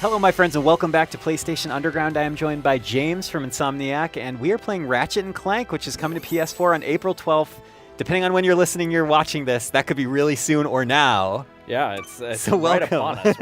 Hello, my friends, and welcome back to PlayStation Underground. I am joined by James from Insomniac, and we are playing Ratchet & Clank, which is coming to PS4 on April 12th. Depending on when you're listening, you're watching this. That could be really soon or now. Yeah, it's so right welcome. upon us.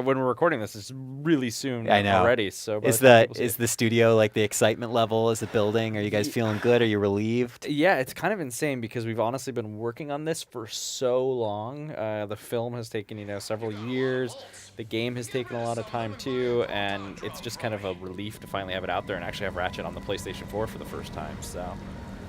When we're recording this, it's really soon I know. already. So is the studio, like, the excitement level? Is it building? Are you guys feeling good? Are you relieved? Yeah, it's kind of insane because we've honestly been working on this for so long. The film has taken several years. The game has taken a lot of time too, and it's just kind of a relief to finally have it out there and actually have Ratchet on the PlayStation 4 for the first time. So.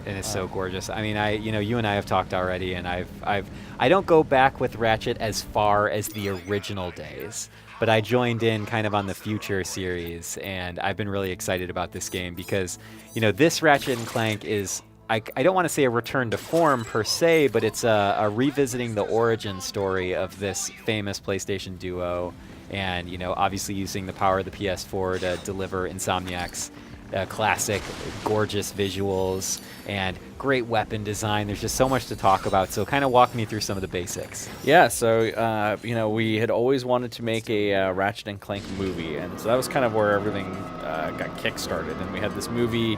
And it's so gorgeous. I mean, you and I have talked already, and I don't go back with Ratchet as far as the original days, but I joined in kind of on the Future series, and I've been really excited about this game because, this Ratchet and Clank is, I don't want to say a return to form per se, but it's a revisiting the origin story of this famous PlayStation duo, and, obviously using the power of the PS4 to deliver Insomniac's classic, gorgeous visuals and great weapon design. There's just so much to talk about. So kind of walk me through some of the basics. Yeah, so, we had always wanted to make a Ratchet and Clank movie. And so that was kind of where everything got kick-started. And we had this movie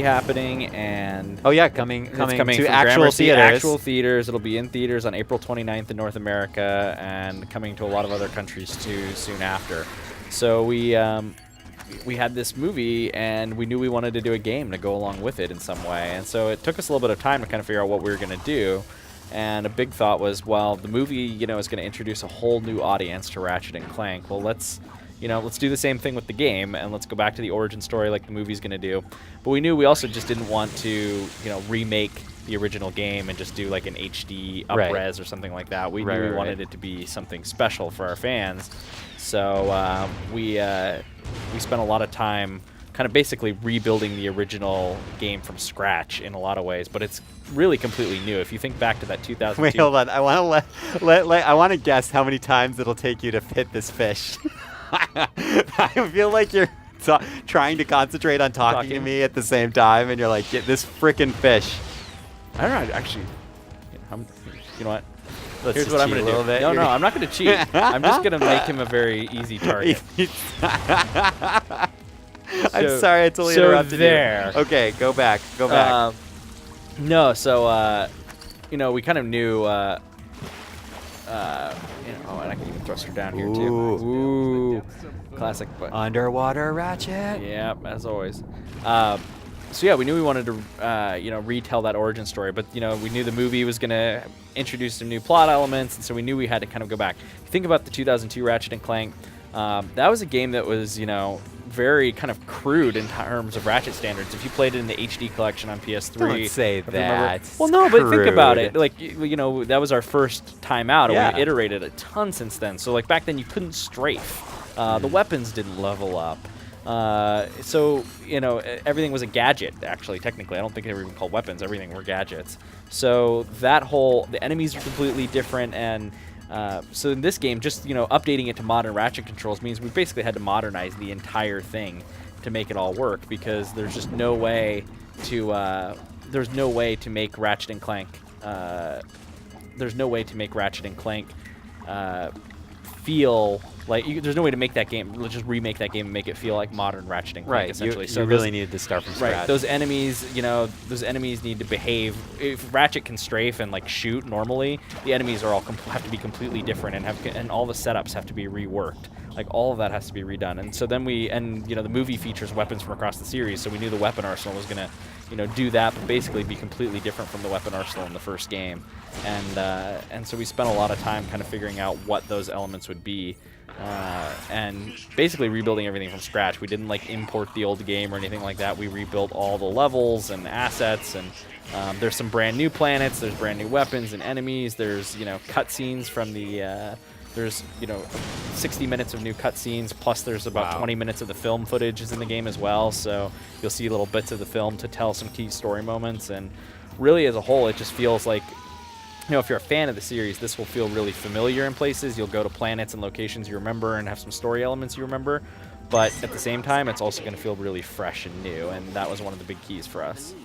happening, and coming to actual theaters. Actual theaters. It'll be in theaters on April 29th in North America and coming to a lot of other countries too soon after. So we had this movie, and we knew we wanted to do a game to go along with it in some way. And so it took us a little bit of time to kind of figure out what we were going to do. And a big thought was, well, the movie, is going to introduce a whole new audience to Ratchet and Clank. Well, let's do the same thing with the game, and let's go back to the origin story like the movie's going to do. But we knew we also just didn't want to, remake the original game and just do like an HD up-res or something like that. We knew we wanted it to be something special for our fans. So we spent a lot of time kind of basically rebuilding the original game from scratch in a lot of ways, but it's really completely new. If you think back to that 2002. Wait, hold on. I want to I want to guess how many times it'll take you to fit this fish. I feel like you're trying to concentrate on talking to me at the same time, and you're like, get this frickin' fish. I don't know, actually. You know what? Here's what I'm going to do. No, I'm not going to cheat. I'm just going to make him a very easy target. I'm sorry, I totally interrupted there. you. Okay, go back. No, so, we kind of knew, and I can even thrust her down here, too. Ooh. Classic. But Underwater Ratchet. Yeah, as always. So yeah, we knew we wanted to, retell that origin story, but we knew the movie was going to introduce some new plot elements, and so we knew we had to kind of go back. Think about the 2002 Ratchet and Clank. That was a game that was, very kind of crude in terms of Ratchet standards. If you played it in the HD collection on PS3, don't say that. Well, no, but think about it. Like, that was our first time out, and Yeah. we've iterated a ton since then. So like back then, you couldn't strafe. The weapons didn't level up. So, everything was a gadget, actually, technically. I don't think they were even called weapons. Everything were gadgets. So the enemies are completely different, and so in this game, just, updating it to modern Ratchet controls means we basically had to modernize the entire thing to make it all work, because there's just no way to make Ratchet and Clank, feel like there's no way to make that game. Let's just remake that game and make it feel like modern Ratchet and Clank. Essentially, you really needed to start from scratch. Right, those enemies, those enemies need to behave. If Ratchet can strafe and like shoot normally, the enemies are all have to be completely different, and all the setups have to be reworked. Like all of that has to be redone. And so then the movie features weapons from across the series, so we knew the weapon arsenal was gonna, do that, but basically be completely different from the weapon arsenal in the first game. And so we spent a lot of time kind of figuring out what those elements would be, and basically rebuilding everything from scratch. We didn't like import the old game or anything like that. We rebuilt all the levels and assets, and there's some brand new planets, there's brand new weapons and enemies, there's cutscenes from the there's 60 minutes of new cutscenes, plus there's about 20 minutes of the film footage is in the game as well, so you'll see little bits of the film to tell some key story moments. And really, as a whole, it just feels like, if you're a fan of the series, this will feel really familiar in places. You'll go to planets and locations you remember and have some story elements you remember, but at the same time, it's also going to feel really fresh and new, and that was one of the big keys for us.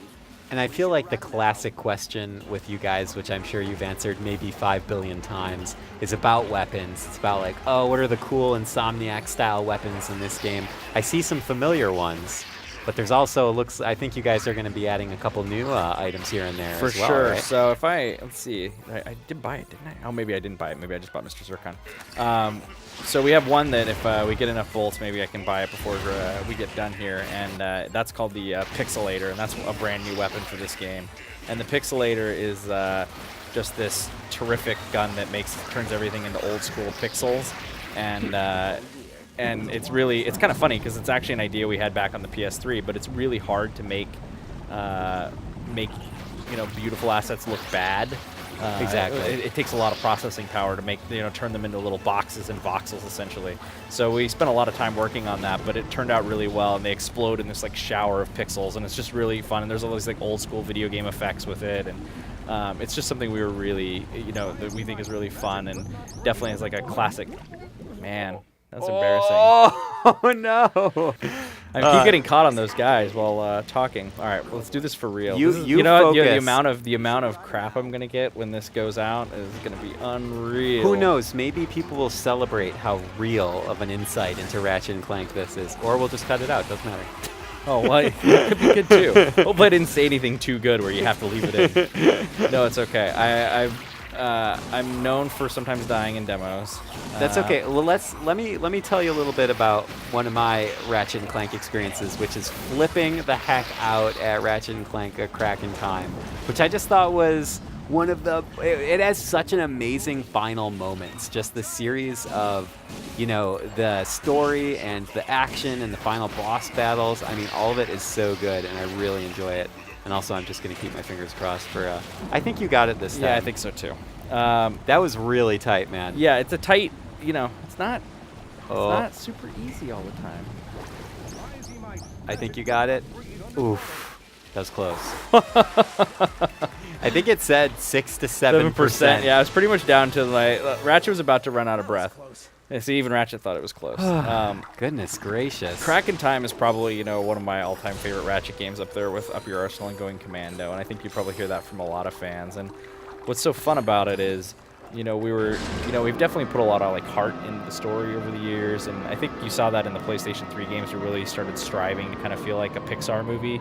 And I feel like the classic question with you guys, which I'm sure you've answered maybe 5 billion times, is about weapons. It's about like, oh, what are the cool Insomniac-style weapons in this game? I see some familiar ones, but there's also, I think you guys are going to be adding a couple new items here and there For as well, sure. right? So if let's see, I did buy it, didn't I? Oh, maybe I didn't buy it. Maybe I just bought Mr. Zircon. So we have one that if we get enough bolts, maybe I can buy it before we get done here, and that's called the Pixelator, and that's a brand new weapon for this game. And the Pixelator is just this terrific gun that turns everything into old school pixels, and it's kind of funny because it's actually an idea we had back on the PS3, but it's really hard to make beautiful assets look bad. Exactly. It takes a lot of processing power to make turn them into little boxes and voxels essentially. So we spent a lot of time working on that, but it turned out really well, and they explode in this like shower of pixels, and it's just really fun. And there's all these like old school video game effects with it, and it's just something we were really that we think is really fun, and definitely is like a classic. Man, that's embarrassing. Oh no! I keep getting caught on those guys while talking. All right, well, let's do this for real. You know focus. the amount of crap I'm gonna get when this goes out is gonna be unreal. Who knows? Maybe people will celebrate how real of an insight into Ratchet and Clank this is, or we'll just cut it out. Doesn't matter. Oh, well, it could be good too. Hopefully, I didn't say anything too good where you have to leave it in. No, it's okay. I'm known for sometimes dying in demos. That's okay. Well, let me tell you a little bit about one of my Ratchet and Clank experiences, which is flipping the heck out at Ratchet and Clank: A Crack in Time, which I just thought was one of it has such an amazing final moments. Just the series of, the story and the action and the final boss battles. I mean, all of it is so good, and I really enjoy it. And also, I'm just going to keep my fingers crossed for. I think you got it this time. Yeah, I think so too. That was really tight, man. Yeah, it's a tight. It's not super easy all the time. I think you got it. Oof, that was close. I think it said 6 to 7%. Yeah, it's pretty much down to like Ratchet was about to run out of breath. Yeah, see, even Ratchet thought it was close. Goodness gracious. Crack in Time is probably, one of my all-time favorite Ratchet games up there with Up Your Arsenal and Going Commando, and I think you probably hear that from a lot of fans. And what's so fun about it is, we've definitely put a lot of like heart into the story over the years, and I think you saw that in the PlayStation 3 games. We really started striving to kind of feel like a Pixar movie,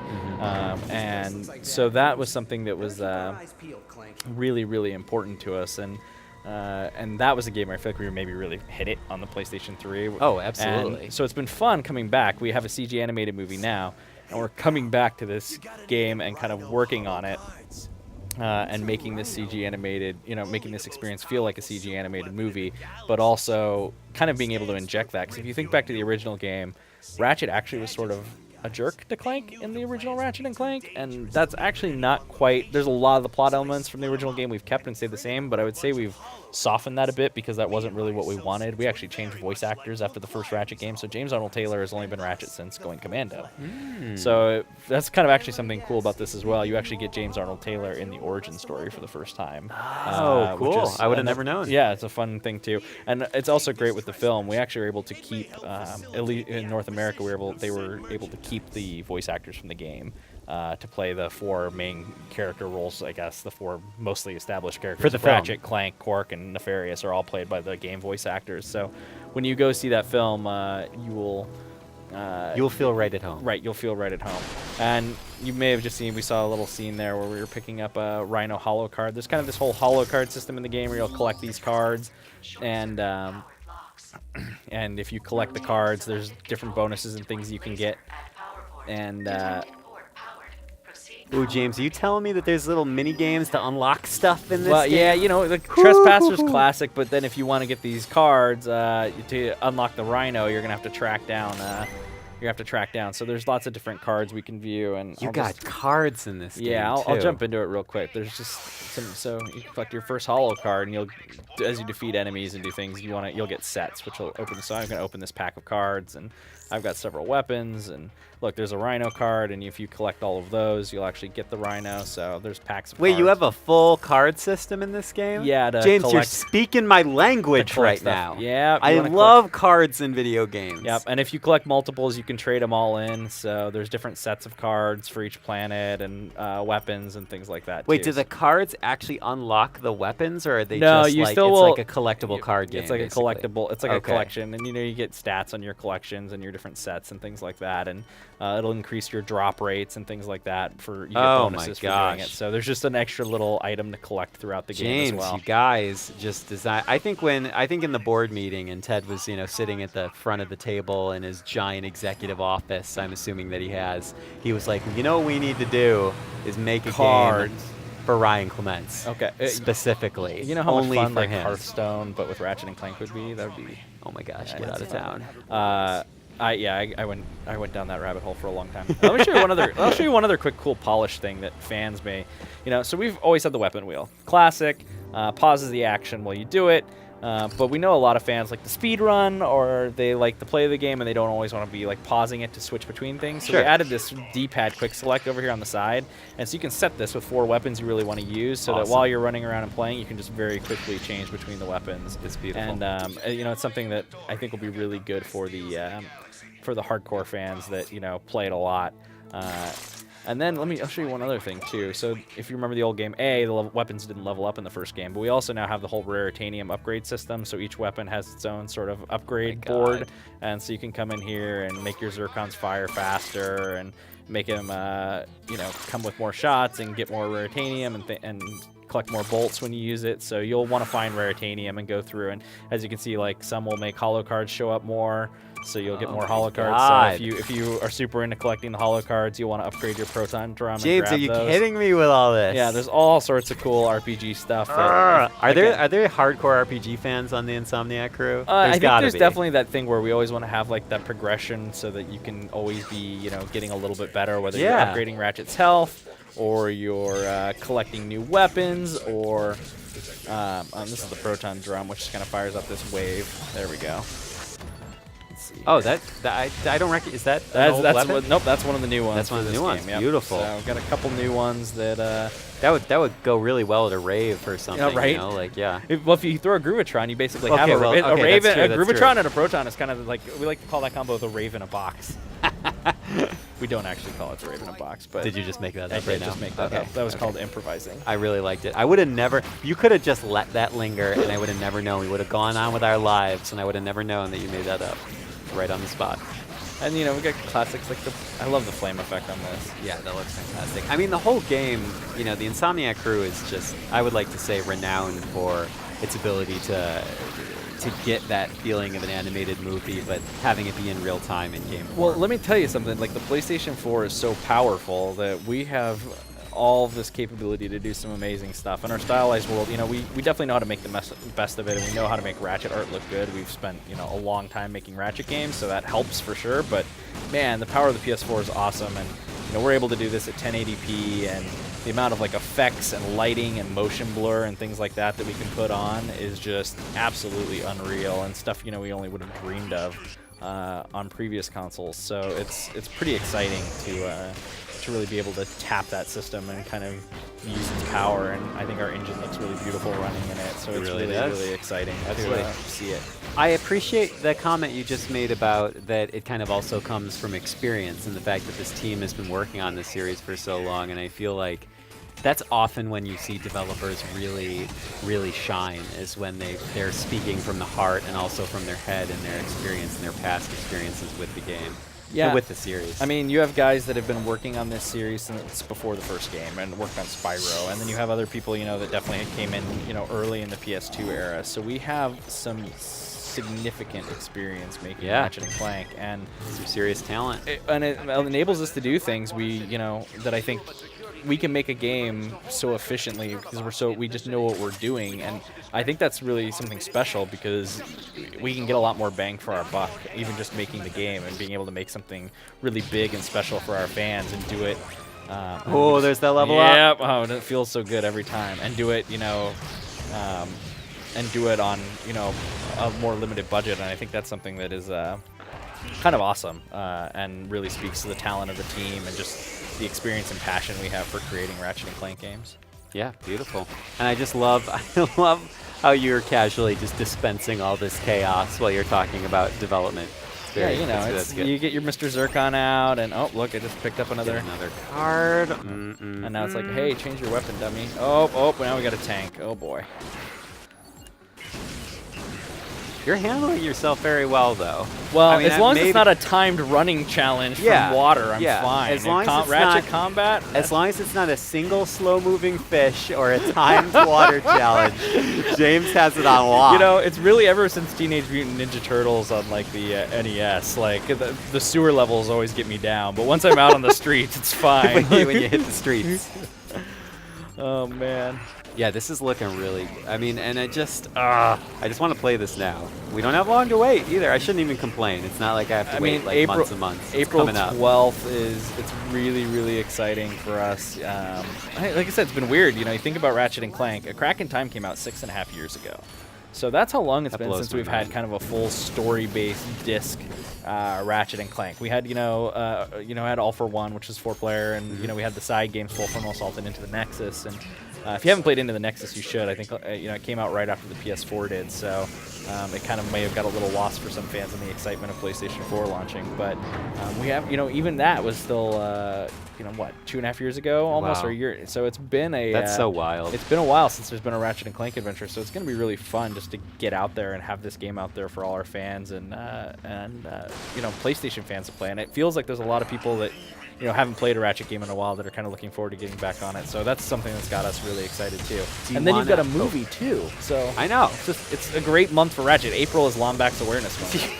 and so that was something that was really, really important to us, and that was a game where I feel like we maybe really hit it on the PlayStation 3. Oh, absolutely. And so it's been fun coming back. We have a CG animated movie now, and we're coming back to this game and kind of working on it. And making this CG animated, making this experience feel like a CG animated movie, but also kind of being able to inject that. Because if you think back to the original game, Ratchet actually was sort of a jerk to Clank in the original Ratchet and Clank, and that's actually not quite. There's a lot of the plot elements from the original game we've kept and stayed the same, but I would say we've softened that a bit because that wasn't really what we wanted. We actually changed voice actors after the first Ratchet game, so James Arnold Taylor has only been Ratchet since Going Commando. So that's kind of actually something cool about this as well. You actually get James Arnold Taylor in the origin story for the first time. Oh, cool. I would have never known. Yeah, it's a fun thing too. And it's also great with the film. We actually were able to keep, at least in North America, they were able to keep the voice actors from the game to play the 4 main character roles, I guess, the 4 mostly established characters. For the film. Ratchet, Clank, Quark, and Nefarious are all played by the game voice actors. So when you go see that film, you'll feel right at home. Right, you'll feel right at home. And you may have just seen, we saw a little scene there where we were picking up a Rhino holo card. There's kind of this whole holo card system in the game where you'll collect these cards, and if you collect the cards, there's different bonuses and things you can get. And Ooh, James, are you telling me that there's little mini games to unlock stuff in this well, game? yeah, the Trespasser's classic, but then if you want to get these cards to unlock the Rhino, you're gonna have to track down. So there's lots of different cards we can view, and You got cards in this game, yeah, I'll too. jump into it real quick. There's just so you collect your first holo card, and as you defeat enemies and do things, you'll get sets, which will open. So I'm gonna open this pack of cards, and I've got several weapons, and look, there's a Rhino card, and if you collect all of those, you'll actually get the Rhino. So there's packs of Wait, cards. you have a full card system in this game? Yeah, to James, you're collect- speaking my language right stuff. now. Yeah, I love cards in video games. Yep, and if you collect multiples, you can trade them all in. So there's different sets of cards for each planet and weapons and things like that. Wait, too. do the cards actually unlock the weapons, or are they No, just you like still it's will- like a collectible card game? It's like basically? a collectible. It's like a Okay. collection, and you get stats on your collections and your different sets and things like that, and it'll increase your drop rates and things like that for you get Oh bonuses my for doing it. gosh. So there's just an extra little item to collect throughout the James, game as well. you guys just design. I think in the board meeting and Ted was sitting at the front of the table in his giant executive office. I'm assuming that he has. He was like, what we need to do is make a Cards. game for Ryan Clements. Okay. Specifically. You know how only much fun for like him. Hearthstone, but with Ratchet and Clank would be? That would be. Oh my gosh, Yeah, get out that's of town. I went down that rabbit hole for a long time. Let me show you one other. I'll show you one other quick cool polish thing that fans may, So we've always had the weapon wheel, classic, pauses the action while you do it. But we know a lot of fans like to speed run, or they like to play the game and they don't always want to be like pausing it to switch between things. So Sure. we added this D-pad quick select over here on the side, and so you can set this with 4 weapons you really want to use, so that Awesome. while you're running around and playing, you can just very quickly change between the weapons. It's beautiful. And it's something that I think will be really good for the hardcore fans that play it a lot. And then I'll show you one other thing too. So if you remember the old game, the weapons didn't level up in the first game, but we also now have the whole Raritanium upgrade system. So each weapon has its own sort of upgrade board, and so you can come in here and make your Zircons fire faster and make them, come with more shots and get more Raritanium and collect more bolts when you use it. So you'll want to find Raritanium and go through, and as you can see, like some will make holo cards show up more. So you'll get more holo cards. God. So if you are super into collecting the holo cards, you'll want to upgrade your proton drum. James, and grab are you those. kidding me with all this? Yeah, there's all sorts of cool RPG stuff. Are there hardcore RPG fans on the Insomniac crew? I think gotta there's be. definitely that thing where we always want to have like that progression, so that you can always be getting a little bit better, whether you're upgrading Ratchet's health or you're collecting new weapons, or this is the proton drum, which just kind of fires up this wave. There we go. Oh, I don't recognize. Is that an old weapon? Nope, that's one of the new ones. That's one of the for new this ones. game, yep. Beautiful. So we've got a couple new ones that. That would go really well at a rave or something. Yeah, right. If you throw a Groovatron, you basically have a Raven. that's true, A that's Groovatron true. and a Proton is kind of like, we like to call that combo the Rave in a box. We don't actually call it the Rave in a box, but Did you just make that I up did right now? just make that up. That was called improvising. I really liked it. I would have never. You could have just let that linger, and I would have never known. We would have gone on with our lives, and I would have never known that you made that up, right on the spot. And we got classics like I love the flame effect on this. Yeah, that looks fantastic. I mean, the whole game, the Insomniac crew is just, I would like to say, renowned for its ability to get that feeling of an animated movie, but having it be in real time in game form. Well, let me tell you something. Like, the PlayStation 4 is so powerful that we have all of this capability to do some amazing stuff. In our stylized world, we definitely know how to make the best of it, and we know how to make Ratchet art look good. We've spent, a long time making Ratchet games, so that helps for sure. But, man, the power of the PS4 is awesome, and, we're able to do this at 1080p, and the amount of, effects and lighting and motion blur and things like that we can put on is just absolutely unreal, and stuff, we only would have dreamed of on previous consoles. So it's pretty exciting to really be able to tap that system and kind of use its power, and I think our engine looks really beautiful running in it, so it's really exciting to see it. I appreciate the comment you just made about that it kind of also comes from experience, and the fact that this team has been working on this series for so long, and I feel like that's often when you see developers really, really shine, is when they're speaking from the heart and also from their head and their experience and their past experiences with the game. Yeah, with the series. I mean, you have guys that have been working on this series since before the first game and worked on Spyro, and then you have other people, that definitely came in, early in the PS2 era. So we have some significant experience making Ratchet and Clank, and some serious talent. It enables us to do things that I think we can make a game so efficiently because we just know what we're doing, and I think that's really something special because we can get a lot more bang for our buck, even just making the game and being able to make something really big and special for our fans and do it. There's that level up. Yep. Oh, and it feels so good every time, and do it, and do it on a more limited budget, and I think that's something that is kind of awesome, and really speaks to the talent of the team and just the experience and passion we have for creating Ratchet and Clank games. Yeah, beautiful. And I just love, I love how you're casually just dispensing all this chaos while you're talking about development. Yeah, you know, you get your Mr. Zircon out, and oh, look, I just picked up another card. And now it's like, hey, change your weapon, dummy. Oh, now we got a tank. Oh, boy. You're handling yourself very well, though. Well, I mean, as long as it's not a timed running challenge from water, I'm fine. As long as it's Ratchet not, combat? As long as it's not a single slow-moving fish or a timed water challenge, James has it on lock. You know, it's really ever since Teenage Mutant Ninja Turtles on, like, the NES, like, the sewer levels always get me down. But once I'm out on the streets, it's fine. when you hit the streets. Oh, man. Yeah, this is looking really. I mean, and I just want to play this now. We don't have long to wait either. I shouldn't even complain. It's not like I have to wait like months and months. It's April coming up. 12th it's really, really exciting for us. Like I said, it's been weird. You know, you think about Ratchet and Clank. A Crack in Time came out 6.5 years ago. So that's how long it's been since we've had kind of a full story-based disc Ratchet and Clank. We had, had All for One, which is 4-player, and we had the side games, Full Frontal Assault and Into the Nexus, and if you haven't played Into the Nexus, you should. I think it came out right after the PS4 did, so it kind of may have got a little lost for some fans in the excitement of PlayStation 4 launching. But we have, even that was still, 2.5 years ago, almost, or a year. So it's been that's so wild. It's been a while since there's been a Ratchet and Clank adventure, so it's going to be really fun just to get out there and have this game out there for all our fans and PlayStation fans to play. And it feels like there's a lot of people that haven't played a Ratchet game in a while that are kind of looking forward to getting back on it. So that's something that's got us really excited too. And then you've got a movie too. So I know. It's a great month for Ratchet. April is Lombax Awareness Month.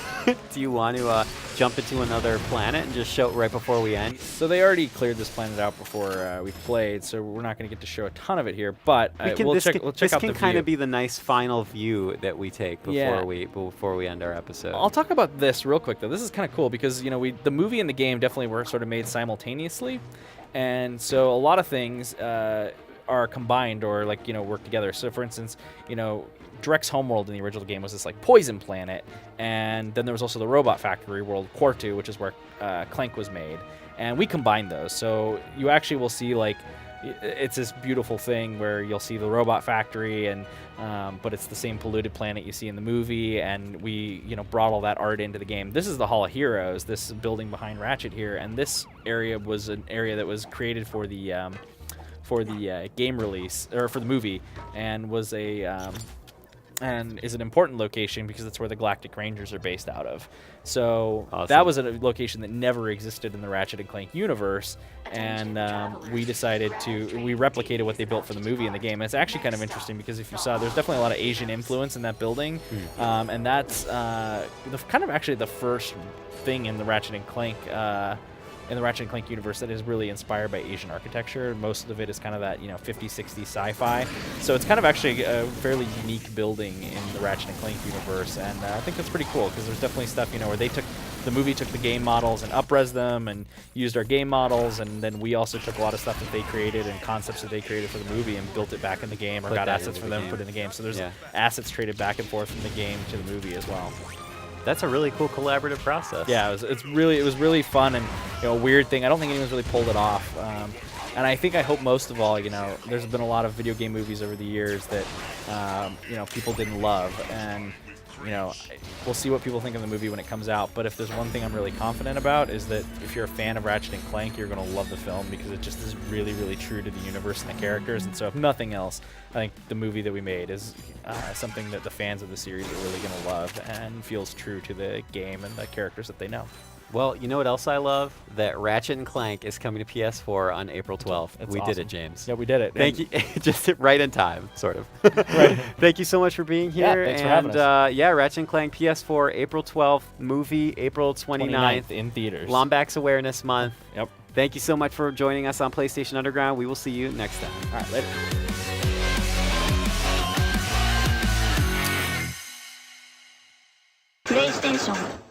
Do you want to jump into another planet and just show it right before we end? So they already cleared this planet out before we played, so we're not going to get to show a ton of it here. But we'll check out the view. This can kind of be the nice final view that we take before we end our episode. I'll talk about this real quick though. This is kind of cool because the movie and the game definitely were sort of made simultaneously, and so a lot of things are combined or work together. So for instance, Drek's homeworld in the original game was this poison planet, and then there was also the robot factory world, Quartu, which is where Clank was made, and we combined those. So you actually will see it's this beautiful thing where you'll see the robot factory, and but it's the same polluted planet you see in the movie, and we brought all that art into the game. This is the Hall of Heroes, this building behind Ratchet here, and this area was an area that was created for the game release or for the movie, and was and is an important location because it's where the Galactic Rangers are based out of. So awesome. That was a location that never existed in the Ratchet and Clank universe, and we replicated what they built for the movie and the game. And it's actually kind of interesting because if you saw, there's definitely a lot of Asian influence in that building, and that's actually the first thing in the Ratchet and Clank universe that is really inspired by Asian architecture. Most of it is kind of that 50s, 60s sci-fi. So it's kind of actually a fairly unique building in the Ratchet and Clank universe, and I think that's pretty cool because there's definitely stuff where the movie took the game models and up-res them and used our game models, and then we also took a lot of stuff that they created and concepts that they created for the movie and built it back in the game, or got assets from them and put in the game. So there's assets traded back and forth from the game to the movie as well. That's a really cool collaborative process. Yeah, it was really fun, and a weird thing. I don't think anyone's really pulled it off. And I hope most of all, there's been a lot of video game movies over the years that people didn't love, and we'll see what people think of the movie when it comes out. But if there's one thing I'm really confident about is that if you're a fan of Ratchet and Clank, you're going to love the film because it just is really, really true to the universe and the characters. And so if nothing else, I think the movie that we made is something that the fans of the series are really going to love and feels true to the game and the characters that they know. Well, you know what else I love? That Ratchet and Clank is coming to PS4 on April 12th. We did it, James. Yeah, we did it. Thank you. Just right in time, sort of. Right. Thank you so much for being here. Yeah, thanks for having us. Ratchet and Clank PS4, April 12th. Movie, April 29th. In theaters. Lombax Awareness Month. Yep. Thank you so much for joining us on PlayStation Underground. We will see you next time. All right, later. PlayStation